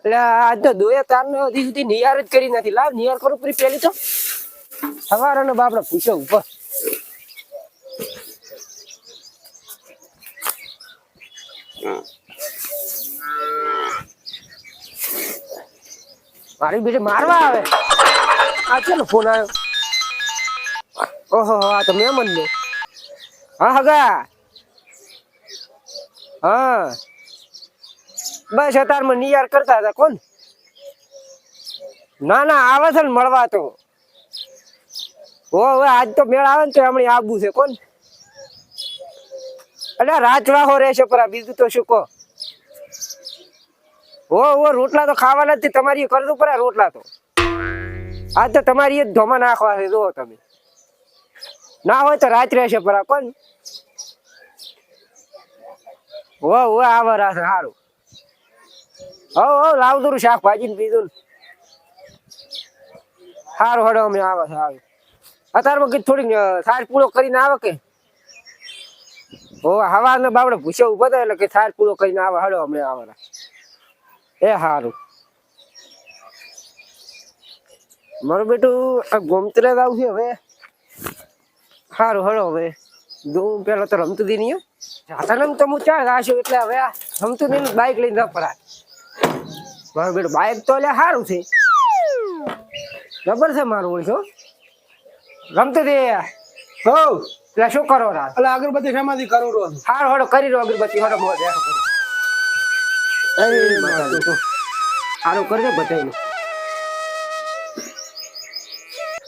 એટલે આજ તો દોયા તાર નો હજી સુધી નિયાર જ કરી નથી. લાવ નિયાર કરું પરી પેલી તો સવારનો બાપડે પૂછો ઉપર મારી બેટી મારવા આવે. આ ચેલો ફોન આવ્યો? ઓહો આ તો મેમન ને. હા હગા હા બસ અત્યારમાં નિયાર કરતા હતા. કોણ? ના ના આવે છે ને મળવા તો. હવે આજ તો મેળ આવે ને તો હમણાં આબુ છે. કોણ? એટલે રાચવાહો રહેશે પર બીજું તો શું કહો. રોટલા તો ખાવાના જ તમારી કરવું પડે. રોટલા તો આજ તો તમારી જ ધોમા નાખવા છે. જો તમે ના હોય તો રાત રહેશે પર કોણ. આવે રાત સારું. લાવતું શાકભાજી ને બીજું સારું હડો અમે આવે સારું. અત્યારમાં થોડીક થાળ પૂરો કરીને આવે કે હવા ને બાવડે ભૂસે ઉભો થાય એટલે કે થાળ પૂરો કરીને આવે. હડો અમને આવે એ સારું. મારું બેટું ગોમતરે જ આવશે હવે. સારું હડો હવે હું પેલા તો રમતું દી નહીં જાતા તો હું ચાલ રાખ્યો એટલે હવે આ રમતું નહીં બાઈક લઈને ન પડાય. મારું બેટું બાઈક તો એટલે સારું છે. જબર છે મારું ઓળખો રમતું દે. એટલે શું કરો રાત? એટલે અગરબત્તી શેમાંથી કરું રહો? હારો હડો કરી રહ્યો અગરબત્તી. હડો મોજ સારું કરજે બધાને.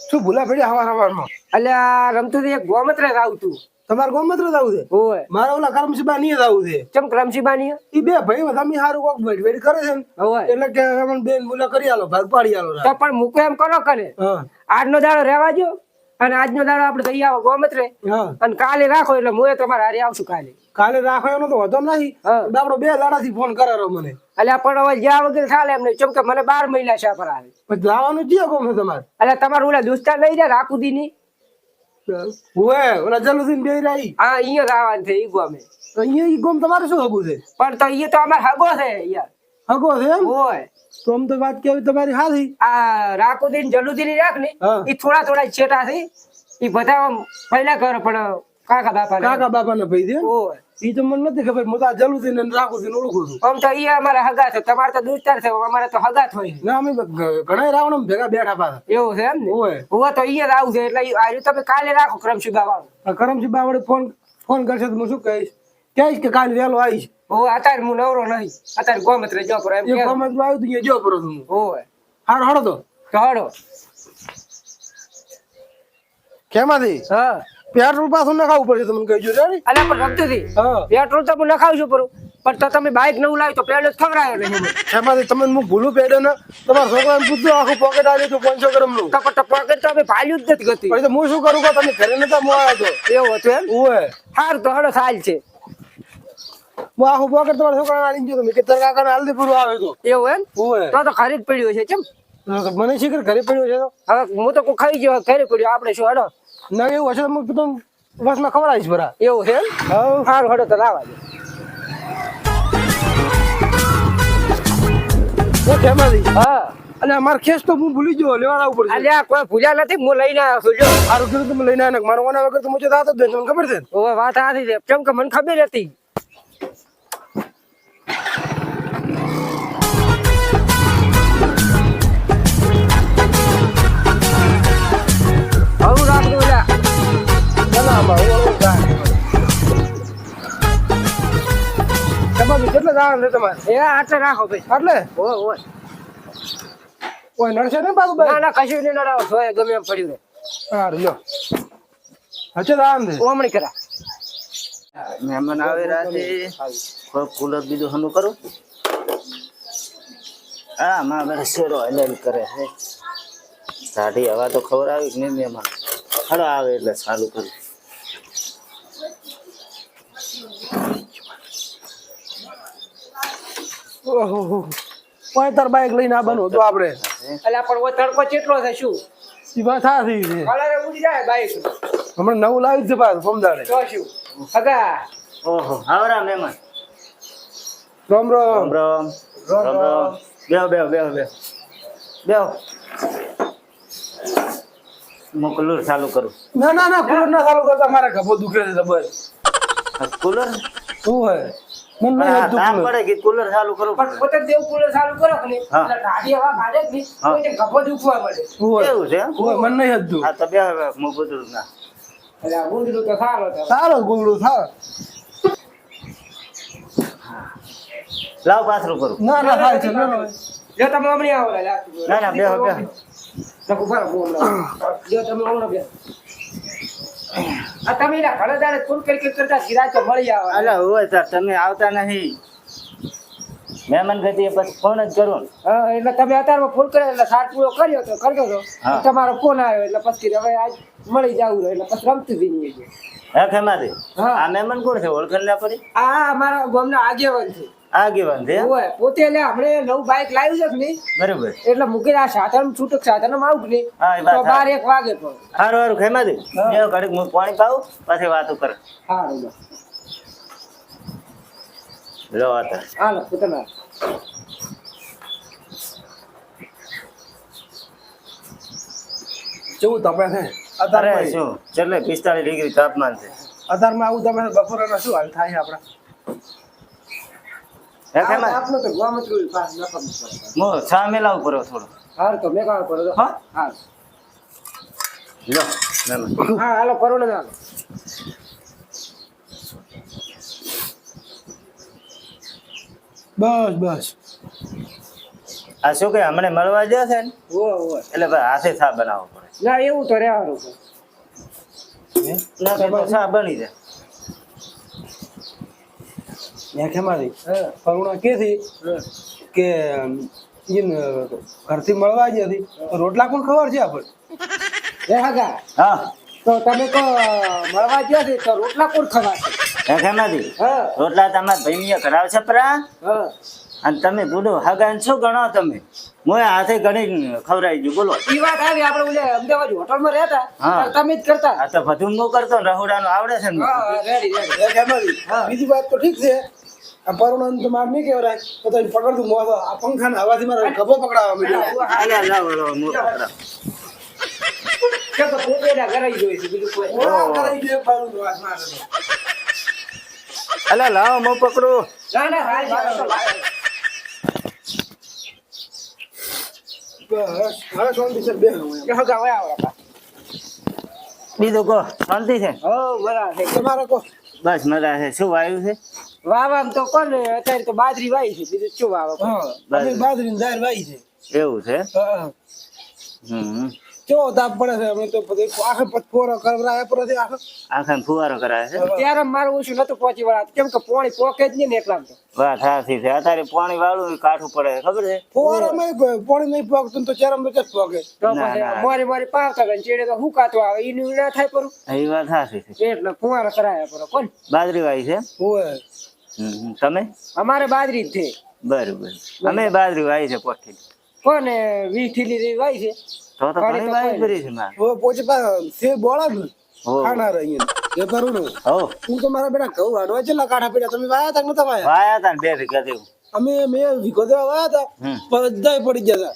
શું ભૂલા પડી હવારમાં? એટલે આ રમતું એક ગોમત્રે જ આવતું. તમારે ગોમત્ર જવું છે? ઓય મારા ઓલા કરમસીબા નહીં જવું છે. ચમ કરમસીબાની ઈ બે ભાઈ તમે સારું કોક વેટ કરે છે ને ઓય એટલે કે અમને બેન મુલા કરી આલો ભાગ પાડી આલો. તો પણ મૂકો એમ કરો કરે. આજનો દાડો રહેવા જો અને આજનો દાડો આપણે દઈ આવો ગોમત્રે અને કાલે રાખો એટલે હું તમારે હારે આવશું કાલે. કાલે રાખો એનો તો વધો નહીં. આપડે બે દાડાથી ફોન કરારો મને. એટલે પણ હવે જ્યાં વગર ચાલે એમ નહીં. ચમ કે મને 12 મહિના છે પર આવે પછી લાવવાનું છે કોમ છે તમારે? એટલે તમારે ઓલા દોસ્તાર લઈ જાય રાખુદી ની. ઓલા જલુદીન બે રહી હા અહીંયા જ આવવાનું છે. ઈ ગોમે અહીંયા ઈ ગોમ તમારે શું હગું છે? પણ તો એ તો અમારે હગો છે યાર. હગો છે એમ? ઓય તો આમ તો વાત કેવી તમારી હારી. આ રાખુદીન જલુદીન રાખ ને ઈ થોડા છેટા છે. ઈ બધા પહેલા ઘર પણ કાકા બાપા ને ભાઈ છે. ઓય ઈ તો મને નથી ખબર. હું તો આ જલુદીન ને રાખુદીન ઓળખું છું. આમ તો ઈ અમારા હગા છે. તમારે તો દોસ્તાર છે. અમારે તો હગા જ હોય. ના અમે ઘણા રાવણ ભેગા બેઠા પાછા. એવું છે એમ ને? ઓય તો અહીંયા જ આવું છે એટલે આજે તમે કાલે રાખો કરમશીબા વાળું. કરમસીબા વડે ફોન કરશે તો હું શું કહીશ કે કાલે વહેલો આવીશ. અત્યારે હું નવરો નહીં. અત્યારે ગોમત્રે જો પર એમ એ ગોમત આવ્યું તું જો પર હું. ઓય હારો હડો તો હડો કેમાંથી? હા પેટ્રોલ પાછું નખાવું પડશે તમને કહીજો રે. અલા પણ રમતું હતી પેટ્રોલ તો હું નખાવશું પરું પણ તો તમે બાઈક નવું લાવી તો પેલો જ ખવડાયો નહીં. એમાંથી તમે હું ભૂલું પેડે ને તમારા છોકરાને પૂછજો આખું પોકેટ આવી તો 500 ગ્રામ નું. તો પોકેટ તો અમે ભાલ્યું જ નથી ગતી. પછી હું શું કરું કે તમે ઘરે નતા હું આવ્યો તો એવું હતું એમ? ઓય હાર તો હડો સાલ છે. હું આખું પોકેટ તમારા છોકરાને આલી ગયો. તમે કે તારા કાકાને હાલદી પૂરું આવે તો એવું એમ? ઓય તો ખરીદ પડ્યું છે. ચમ મને શીખર ઘરે પડ્યો છે તો હવે હું તો કોઈ ખાઈ ગયો ઘરે પડ્યો. આપણે શું હડો ના એવું હશે તો હું બસમાં ખવડાવીશ બરા. એવું છે એમ? સારું હડો તો લાવવા દે. કેમાંથી? હા અને અમારે ખેસ તો હું ભૂલી ગયો લેવા આવવું પડશે. અલ્યા કોઈ પૂજા નથી. હું લઈને આવ્યો છું. જો સારું કીધું તમે લઈને આવ્યા. મારો ઓના વગર તો મુજે થતો જ નહીં. તમને ખબર છે? ઓય વાત સાચી છે. કેમ કે મને ખબર હતી. આવું રાખજો ઓલા. કેટલા જવાનું છે તમારે? એ આટલે રાખો ભાઈ. એટલે ઓય કોઈ નડશે ને પાછું ના ના કશું નહીં નડાવો. સોય ગમે એમ પડ્યું રે. સારું લ્યો હશે જવાનું છે. ઓમણી કરા મહેમાન આવે રાતે ફૂલ બીજું હનું કરું. હા માં બેટા શેરો હલેલ કરે છે. સાડી હવા તો ખબર આવી કે નહીં મહેમાન હાલો આવે એટલે ચાલુ કરું. ઓહો તાર બાઈક લઈને આવવાનું હતું આપણે. એટલે પણ ઓ તડકો કેટલો છે શું? ઈ વાત સાચી છે. કલર ઉડી જાય બાઈક. હમણાં નવું લાવ્યું છે પાછું સમજાડે. તો શું હગા ઓહો આવરા મહેમાન. રામ રામ રામ રામ રામ રામ. બેહો બેહો બેહો બેહો બેહો હું કુલર ચાલુ કરું. ના ના ના કુલર ના ચાલુ કરતા મારા ગભો દુખે છે જબર. આ કુલર શું હે મને નહીં હતું કામ કુલર. પડે કે કુલર ચાલુ કરું પણ પોતે જ દેવું કુલર ચાલુ કરો કે નહીં, હા. એટલે ગાડી હવા કાઢે જ નહીં, હા. તો એને ગભો દુખવા મળે. શું હે? એવું છે એમ? શું હે? મને નહીં હતું. હા તો બેહો બેહો હું બધું ના એટલે આ ગુંદરું તો સારો છે. સારો કુલર સારો. લાવ પાથરું કરું. ના ના થાય છે ના ના. જો તમે હમણાં આવો લા, ના ના બેહો બેહો નકુ ફરો ફોન લાવો. જો તમે હમણાં બે આ તમે એના ઘણા દાડે ફોન કરી કરતા સિરાજ તો મળી આવે. અલા હોય તાર તમે આવતા નહીં મહેમાન ગતિએ પછી ફોન જ કરું ને. હા, એટલે તમે અત્યારમાં ફોન કર્યો એટલે સાત પૂરો કર્યો તો કરતો હતો. હા. તમારો ફોન આવ્યો એટલે પછી હવે આજ મળી જવું રહ્યું એટલે પછી રમતું બી નહીં ગયું. હે ખેમાથી હા. આ મહેમાન કોણ છે ઓળખાણ ના પડી? આ અમારા ગામના આગેવાન છે. આગેવાન છે એમ? ઓય, પોતે એટલે આપણે નવું બાઇક લાવ્યું છે કે નહીં, બરોબર. એટલે મૂકીને આ સાધન છૂટક સાધન આવું કે નહીં, હા, એ વાત તો સાચી. 12-1 વાગે પણ. હારું હારું ખેમાથી હા. બેહો ઘડીક હું પાણી પાઉં પછી વાતો કરે. હારું લો. લો आता હાલો પોતાના. કેવું તપે છે અરે અત્યારમાં શું છેલ્લે 45 ડિગ્રી તાપમાન છે. અત્યારમાં આવું તમે બપોરના શું હાલ થાય આપડા? હે ખેમા આપનો તો ગોમત્રું પાસ ન કરવું પડે. હું ચા મેલાવું કરો થોડો. હારું તો મેં કામ કરો તો. હા? હારું. લો મહેમાન હા હાલો કરો ને હાલો. બસ બસ. આ શું કે હમણે મળવા ગયા છે ને ઓય ઓય. એટલે ભાઈ હાથે ચા બનાવવો પડે. ના એવું તો રહેવાનું છે. ના કે તો ચા બની જાય. ત્યાં ખેમાથી હા. કરુણા કેથી કે ઈન ઘરથી મળવા આવી હતી તો રોટલા કોણ ખબર છે આપણે? એ હાગા હા તો તમે તો મળવા ગયા છે તો રોટલા કોણ ખવાશે? હે ખેમાથી હા રોટલા તમારા ભાઈ કરાવશે પરા હા. અને તમે બુડો હગાન શું ગણો તમે મોય હાથે ગણી ખવડાવી ગયું બોલો. ઈ વાત આવી આપણે ઓલે અમદાવાદ હોટલમાં રહેતા હા. ત્યારે તમે જ કરતા. આ તો બધું હું કરતો ને રહોડાનું આવડે છે ને હા રેડી રેડી. ત્યાં ખેમાથી બીજી વાત તો ઠીક છે. આ પરુણાને તો માર નહીં કહેવાય તો તને પકડતું મોં તો આ પંખાના હવાથી મારો ગભો પકડાવા મળ્યો. અલ્યા લાવો લાવો હું પકડાવ. કે તો પોતેના ઘરે જ હોય છે બીજું કોઈ. ઓળા કરાઈ દે પરુણનો વાત ના કરતો. અલ્યા લાવો હું પકડું. ના ના હાલ તો લાવે. બસ હવે શાંતિ સર બે કે હગા વયા આવડા. બીજું કહો શાંતિ છે? હો બરાબર છે. તમારે કો બસ મજા છે. શું વાયુ છે? વાવામ તો કોને અત્યારે તો બાજરી વાઈ છે બીજું શું વાવો? હા અમે બાજરીની દાળ વાઈ છે. એવું છે? હા હમ કેવો તાપ પડે છે અમે તો બધે આખે પથ્થોરો કરવરાયા પરથી આખે આખા ફુવારો કરાય છે. ત્યારે મારું ઓછું નતું પહોંચી વળા કેમ કે પોણી પોકે જ નહીં ને એકલા તો. વાત સાચી છે. અત્યારે પાણી વાળું કાઠું પડે ખબર છે? ફોરામાં પાણી નહીં પોગતું તો ચરમ તો ચસ પોગે. તો ના, પછી ના. મોરી મોરી પાવતા ગઈ ચેડે તો હુકાતું આવે એનું ના થાય પરું એ વાત સાચી છે. એટલે ફુવારો કરાયા પરો કોણ. બાજરી વાઈ છે? ઓય તમે? અમારે બાજરી જ છે બરોબર. અમે બાજરી વાઈ છે પોઠી. કોને 20 થેલી વાઈ છે. તો તો ઘણી વાઈ કરી છે મારે. ઓ પોચે પા સે બોળા ને હો ખાના રહી એ પરુણો હો હું તો મારા બેટા ઘઉં વાડવા છેલ્લા કાઢા પડ્યા તમે વાયા તા કે નતા વાયા? વાયા તા ને 2 વીઘા જેવું. અમે મેં વિગો દેવા વાયા તા હમ. બધાય પડી ગયા તા.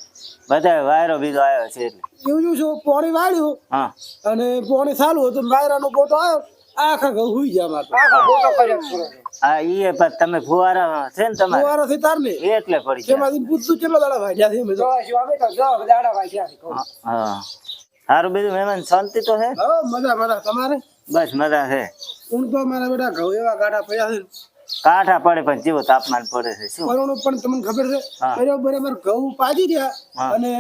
બધા વાયરો બીજો આવ્યો છે એટલે. એવું શું છે પાણી વાળ્યું હા અને પાણી ચાલુ હતું ને વાયરાનો પોટો આવ્યો આખા ઘઉં હુઈ ગયા મારે. આખો ગોટો કર્યો જ પરો. આ ઈ પણ તમે ફુવારા છે ને તમારે ફુવારાથી તાર ને એટલે પડી જાય. એમાંથી પૂછતું ચેટલો દાડા વાગ્યા છે અમે તો. તો શું અમે તો 10 દાડા વાગ્યા છે કહું. હા સારું. બીજું મહેમાન શાંતિ તો છે? હા મજા મજા તમારે બસ મજા છે. હું તો મારા બેટા ઘઉં એવા ગાઢા પડ્યા છે ને. કાંઠા પડે પણ જેવો તાપમાન પડે છે શું? પરુણો પણ તમને ખબર છે હા. બરાબર અમારે ઘઉં પાજી રહ્યા હા. અને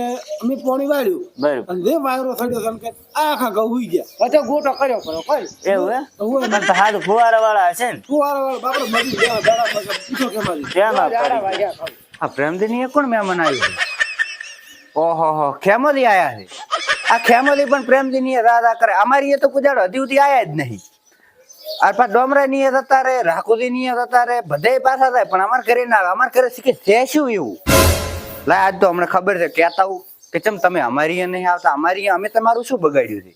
અમે પાણી વાળ્યું બરોબર. અને જે વાયરો થયો છે ને કે આખા ઘઉં હુઈ ગયા. બધો ગોટો કર્યો પરો કોણ. એવું હે? હવે પણ તો સારું ફુવારા વાળા હશે ને? ફુવારા વાળા બાપડે મરી ગયા દાડા મગર પૂછો કે મારી. તેમાં દાડા પડી વાગ્યા કહું. આ પ્રેમદીની કોણ મહેમાન આવ્યું છે? ઓહો હો ખેમલી આયા છે. આ ખેમલી પણ પ્રેમદીની રાધા કરે. અમારી એ તો કુજાડો હજી સુધી આયા જ નહીં. આ પા ડોમરા ની જતા રે, રાખોદી ની જતા રે, બધે પાછા થાય પણ અમાર ઘરે ના આવે. અમાર ઘરે શીખે છે શું એવું? લા આજ તો અમને ખબર છે કહેતા હું કે ચમ તમે અમારી અહીંયા નહીં આવતા, અમારી અહીંયા અમે તમારું શું બગાડ્યું છે?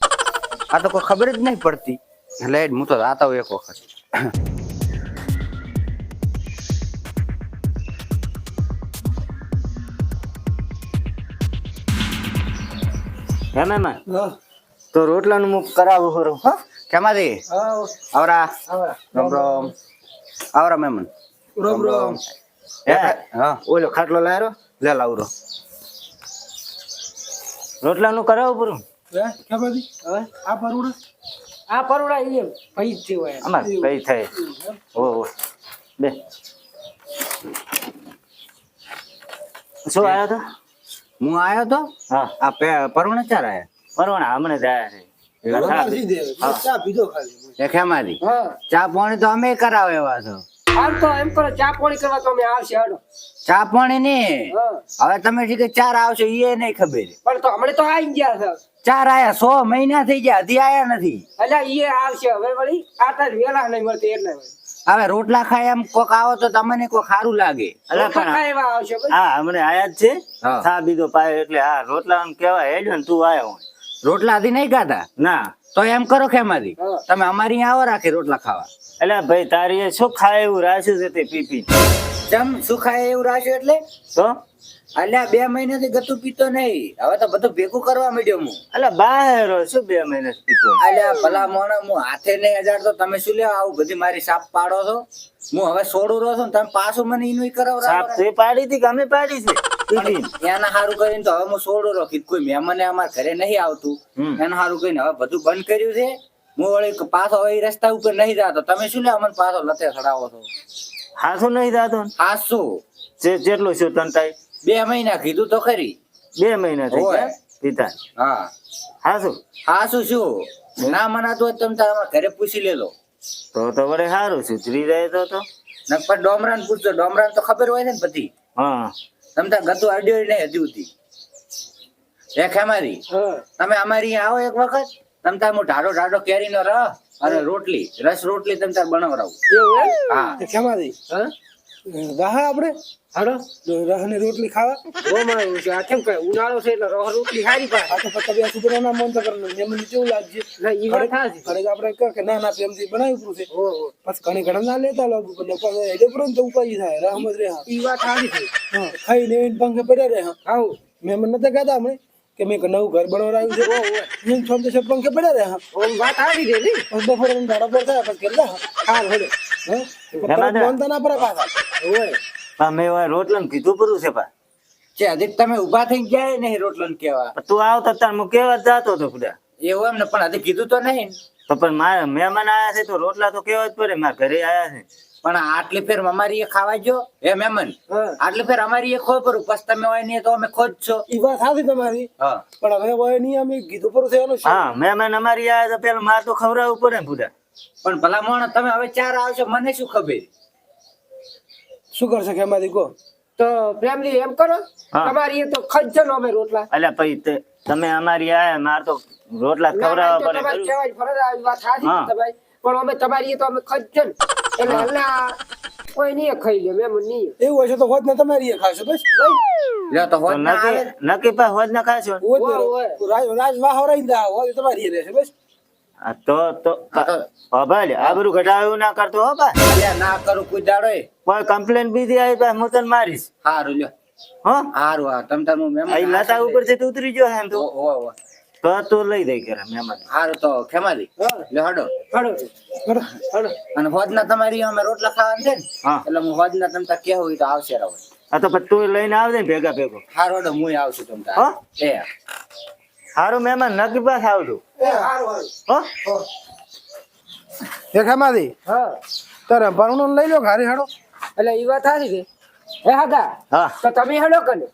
આ તો કોઈ ખબર જ નહીં પડતી. એટલે હું તો આતા હું એક વખત. હે મહેમાન હા તો રોટલાનું મુખ કરાવું ખરું હો કેમાંથી હા આવરા આવરા. રામ રામ આવરા મહેમાન રોમ રોમ હે હા ઓલો ખાટલો લાયરો લે લાવરો રોટલાનું કરાવું પૂરું હે કેમાંથી આ પરુડા આ પરોડા એ ભાઈ જ હોય અમાર કઈ થાય ઓ બે શું આવ્યો તો હું આયો તો હા આ પરુણે ચાર આયા પરવાણા હમણાં જ આવ્યા છે બરાબર સીધે ચા પીધો ખાલી એ ખેમાથી હા ચા પાણી તો અમે કરાવે એવા છો હાલ તો એમ કરો ચા પાણી કરવા તો અમે આવશે હાલો ચા પાણી ને હા હવે તમે જે કે ચાર આવશો એ નહીં ખબર પણ તો હમણાં તો આવી ગયા છે ચાર આયા 100 મહિના થઈ ગયા હજી આયા નથી એટલે એ આવશે હવે વળી આટલા જ વેલા નહીં મળતી એટલે હવે રોટલા ખાય એમ કોક આવો તો તમને કોઈ સારું લાગે અલા પણ રોટલા એવા આવશે ભાઈ. હા હમણાં આયા જ છે હા. થા બીજો પાયો એટલે હા રોટલા કેવાય હેડ્યો ને તું આવ્યો હોય રોટલા હજી નહીં ખાતા ના તો એમ કરો ખેમાથી હા. તમે અમારી અહીંયા આવો રાખી રોટલા ખાવા એટલે ભાઈ તારી એ શું ખાય એવું રાખ્યું છે તે પી પી ચમ શું ખાય એવું રાખ્યું એટલે તો અલ્યા 2 મહિનાથી ગતું પીતો નહીં હવે તો બધું ભેગું કરવા માંડ્યો હું એટલે બહાર શું 2 મહિના પીતો અલ્યા ભલા મોણા હું હાથે નહીં અજાડતો તમે શું લેવા આવું બધી મારી સાપ પાડો છો હું હવે છોડું રહ્યો છું ને તમે પાછું મને ઈનું સાપ કરાવરાવો તો એ પાડી હતી કે અમે પાડી છે પી પી. એના સારું કરીને તો હવે હું છોડું રાખી કોઈ મહેમાને અમારા ઘરે નહીં આવતું હમ. એના સારું કરીને હવે બધું બંધ કર્યું છે હું વળી પાછો હવે ઈ રસ્તા ઉપર નહીં જાતો તમે શું લેવા મને પાછો લતે ચડાવો છો હાથું નહીં થતો આ શું જેટલું શું તંતાઈ 2 મહિના કીધું તો ખરી 2 મહિના થઈ ઓય. ગયા પિતા હા હાસું આ શું ના મનાતું હોય તો તમે તારા ઘરે પૂછી લેલો તો વળે સારું સુધરી જાય તો નકર ડોમરાને પૂછજો ડોમરાને તો ખબર હોય ને બધી હા તમે તાર ગતું અડ્યો નહીં હજી સુધી એ ખેમારી હા તમે અમારી અહીંયા આવો એક વખત તમે તાર હું ઢાઢો ઢાઢો કેરીનો રહ અને રોટલી રસ રોટલી તમે તાર બનાવરાવું એવું એમ હા કેમાંથી હા રાહા આપણે હાલો રાહને રોટલી ખાવા બહુ મારું છે આ કેમ કે ઉનાળો છે એટલે રોહ રોટલી હારી પાસે આ તો પછી તમે આ છોકરાના મન તો કરવાનું એમને કેવું લાગશે ના ઈ વાત થાશે ઘરે આપણે કહે કે ના ના પ્રેમથી બનાવી પૂરું છે ઓ પછી ઘણી ઘણા ના લેતા લોકો પણ પછી એટલે પૂરું તો ઉપાય થાય રહમત રે હા ઈ વાત હારી છે હા ખાઈને એવીને પંખે પડ્યા રહે હા આવ મેં મને નતા કહેતા અમે કે મેં એક નવું ઘર બનાવડાવ્યું છે હું છોડ દેશે પંખે પડ્યા રહે હા ઓમ વાત હારી છે ની પછી બપોરે એમ ધાડા પર થાય પછી કેટલા હાલ હેડો હા એમાં તો- બોલતા ના પડે પાછા ઓય અમે રોટલા કીધું પૂરું છે પા છે હજી તમે ઊભા થઈ ગયા નહીં રોટલો ને કેવા તું આવતો તાર હું કેવા જ જાતો હતો ખુદા એવું એમ ને પણ હજી કીધું તો નહીં ને. તો પણ મારા મહેમાન આયા છે તો રોટલા તો કેવા જ પડે મારા ઘરે આયા છે પણ આટલી ફેર અમારી એ ખાવા જો એ મહેમાન હા આટલી ફેર અમારી એ ખોય પરું પછી તમે હોય નહીં તો અમે ખોજ છો એ વાત સાચી તમારી હા પણ હવે હોય નહીં અમે કીધું પૂરું છે એનું શું હા મહેમાન અમારી આયા તો પેલા મારે તો ખવડાવવું પડે ને ખુદા પણ ભલા મોણ તમે હવે 4 આવશો મને શું ખબર શું કરશે કે એમાંથી કહો તો ફેમિલી એમ કરો હા. તમારી એ તો ખજ્જન અમે રોટલા અલ્યા પછી તમે અમારી આયા મારે તો રોટલા ના, ના, ખવડાવવા તો પડે તમારી ખરું. કહેવાની ફરજ આવી વાત સાચી હા. છે તમારી પણ અમે તમારી એ તો અમે ખજ્જન એટલે હમણાં કોઈ નહીં ખાઈ લે મેમ નહીં એવું હોય છે તો હોત ને તમારી એ ખાશો બસ લ્યો તો તો હોત ના આવે નક્કી પા હોજ ના ખાશો હોત ને હોય, રાજ વાહ હવરાઈ દા હોય તમારી એ રહેશે બસ આ તો ભાઈ આબરૂ ઘટાડું ના કરતો હો બા અલ્યા ના કરું કોઈ દાડો એ કોઈ કમ્પ્લેન બીજી આવી બા હું તને મારીશ હારું લ્યો હો હારું હા તમ તાર હું મહેમાન અહીં લતા ઉપર થી ઉતરી ગયો એમ તો ઓ તો લઈ દઈ કરે મહેમાન હારું તો ખેમાલી લ્યો હડો હડો બરાબર. હડો અને હોજના તમારી અમે રોટલા ખાવાના છે ને હા એટલે હું હોજના તમ તાર કેવું હોય તો આવશે રહો આ તો પછી તું લઈને આવજે ને ભેગા ભેગો હારું હડો હું આવશું તમ તાર હા? એ સારું મહેમાન નક્કી પાસ આવતું એ હારું હારું હો દેખામાંથી હા તારે પરણો લઈ લો ઘરે હાડો એટલે ઈ વાત સાચી છે હે હાગા હા તો તમે હેડો કને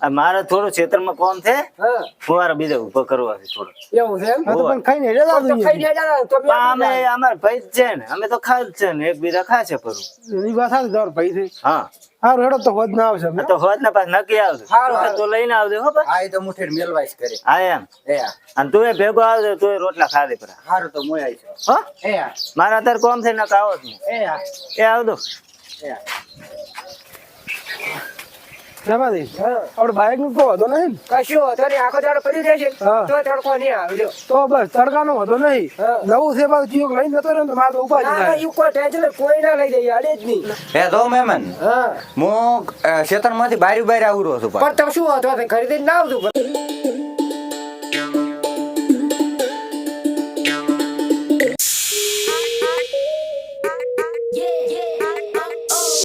આ મારે થોડું ક્ષેત્રમાં કોમ છે હા હું મારે બીજા ઉભો કરવા છે થોડો એવું છે એમ હા તો પણ ખાઈને હેડે તો ખાઈ હેડા તો પણ અમે અમારા ભાઈ જ છે ને અમે તો ખાય જ છે ને એકબીજા ખાશે પરું એ વાત સાચી તમારે ભાઈ છે હા હારું હેડો તો હોત ના આવશે આ તો હોત ને પાસ નક્કી આવજો હારું, તો લઈને આવજો હો બા આ એ તો મુઠેર મેલવાઈશ કરે હા એમ એ અને તું એ ભેગો આવજો તું એ રોટલા ખાધે પરા હારું તો હું આવીશ હો એ મારા અત્યારે કોમ છે ને આવો જ એ એ આવજો એ દેખામાંથી આપણે બાઈક નું તો વધો નહીં ને? કશું હતો નહીં આખો દાડો પડી રહેશે હા. તો તડકો નહીં આવજો તો બસ તડકાનો વધો નહીં હા. નવું છે પાછું ચિયોક લઈને જતો રહ્યો ને તો મારે તો ઉપાધિ ના થાય ઈ કોઈ ટેન્શન કોઈ ના લઈ જાય અડે જ નહીં એ તો મહેમાન હા હું ક્ષેત્રમાંથી બારી બારી આવું છું પણ તો શું હતો ખરીદી ના આવતું